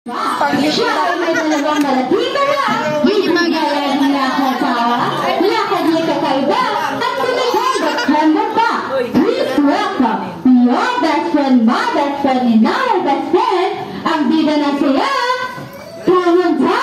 Siya ay may dalawang malaki kaya hindi magaya nila kasawa, lakad niya kakaiba, at tumigang September pa. Please welcome your best friend, my best friend, and our best friend, ang bida na siya, Pumunta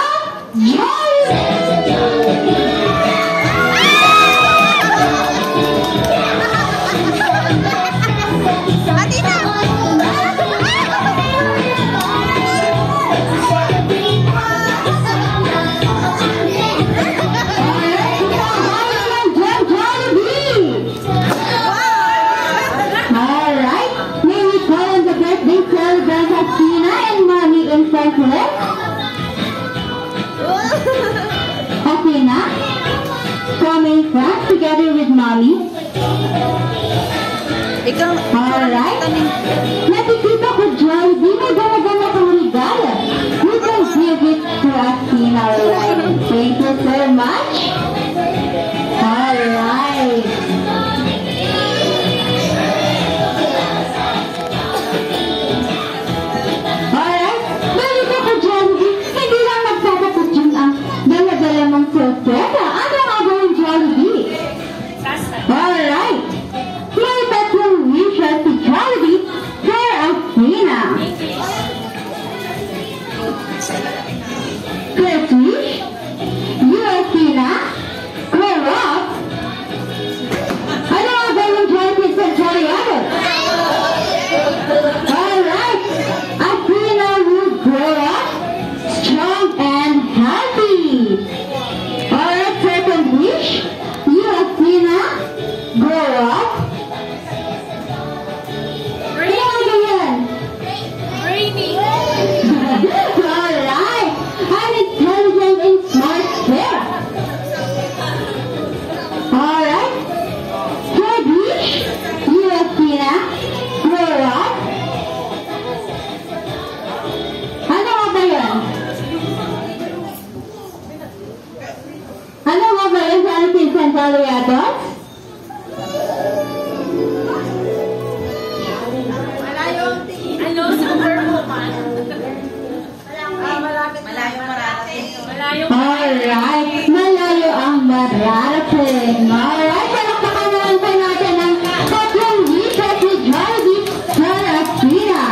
Athena, coming back together with mommy. Alright. Nakikita ko dyan, di may dala-dala kang regalo. You can give it to Athena, alright? Thank you so much. Alright. Alright. Balik ako dyan, hindi lang magtatapos yun ang dala-dala mong sorpresa. Ano nga ba yung Jollibee? Alright. May tatlong wishes si Jollibee for Athena. First wish, you Athena, grow up. Ano nga ba yung Jollibee sa Jollibee? Alright. Athena will grow up strong and happy. Alright, second wish, you Athena, grow up. Alright, an intelligent and smart pair. Alright, third wish, you Athena, grow up. Ano nga ba yun? Ano nga ba yun sa ating Central Riados? Alright, malayo ang mararating. Alright, palakpakan naman po natin ang tatlong wishes ni Jollibee for Athena.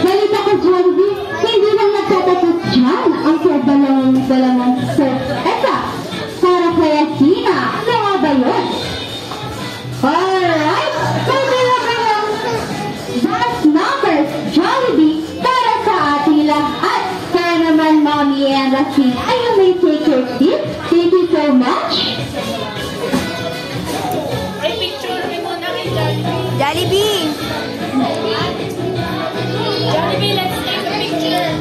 Salita ko, Jollibee, hindi lang nagtatapos dyan ang dalawang sorpresa para kay Athena. Ano nga ba yun? Alright, may dala kayong bus numbers, Jollibee, para sa ating lahat. Kaya naman, Mommy and Athena, you may take your seat. Thank you so much. Ay, picture mo muna kay Jollibee. Jollibee! Jollibee, let's take a picture.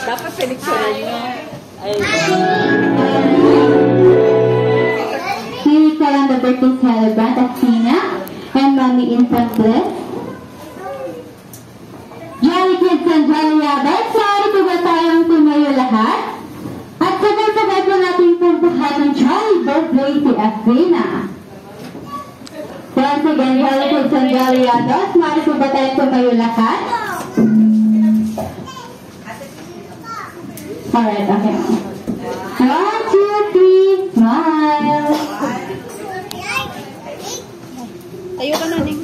Dapat pinicturean niyo. Here we call on the birthday celebrant, Athena, and Mommy Infant Bliss. Jolly Kids and Jolly Rabbits, maaari po ba tayong tumayo lahat? At sabay-sabay po natin pumpuhat ng Jolly Birthday si Athena. Once again, Jolly Kids and Jolly Rabbits, maaari po ba tayong tumayo lahat? Alright, okay. 1, 2, 3, smile. Tayo ka na, Ning.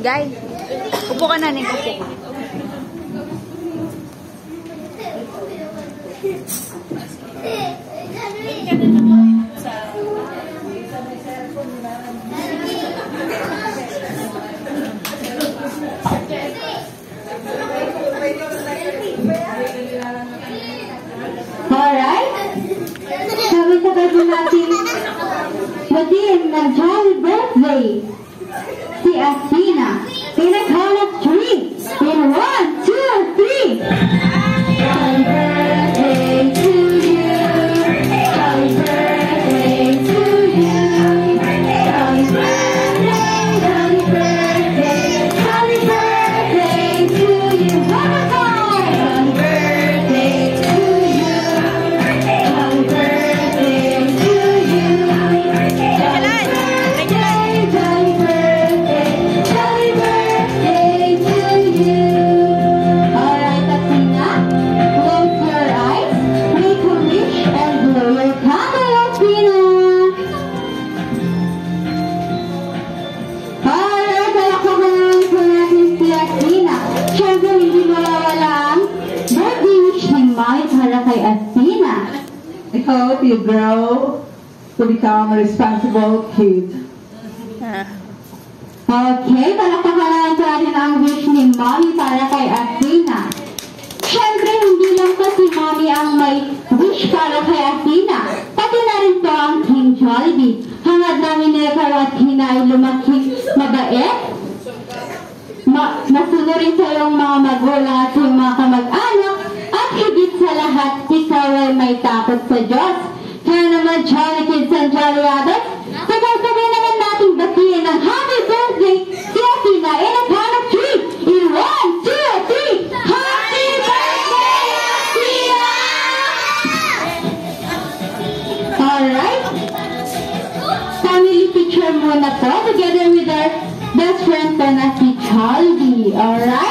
Guy, upo ka na, Ning. Upo. Alright? Sabay-sabay po natin magdiin ng Jolly Birthday si Athena. In a count of 3. In 1, 2, 3. Happy birthday to you. Happy birthday to you. Happy birthday, happy birthday. Happy birthday to you. One more time. Happy birthday to you. Happy birthday to you. Happy birthday, happy birthday to you. Alright, Athena, close your eyes, make a wish, and blow your candle, Athena. Alright, palakpakan naman po natin si Athena. Siyempre, hindi mawawala ang birthday wish ni Mami para kay Athena. I hope you grow to become a responsible kid. Okay, palakpakan naman po natin ang wish ni Mami para kay Athena. Siyempre, hindi lang po si Mami ang may wish para kay Athena. Pati na rin po ang King Jollibee. Hangad namin na ikaw at Athena ay lumaki mabait. Masunurin sa iyong mga magulang at iyong mga kamag-anak. At higit sa lahat, ikaw ay may takot sa Diyos. Kaya naman, Jolly Kids and Jolly Rabbits, sabay-sabay naman natin batiin ng happy birthday si Athena in a count of 3. In 1, 2, 3. Happy birthday, Athena! Alright. Family picture muna po together with our best friend po na si Jollibee. Alright?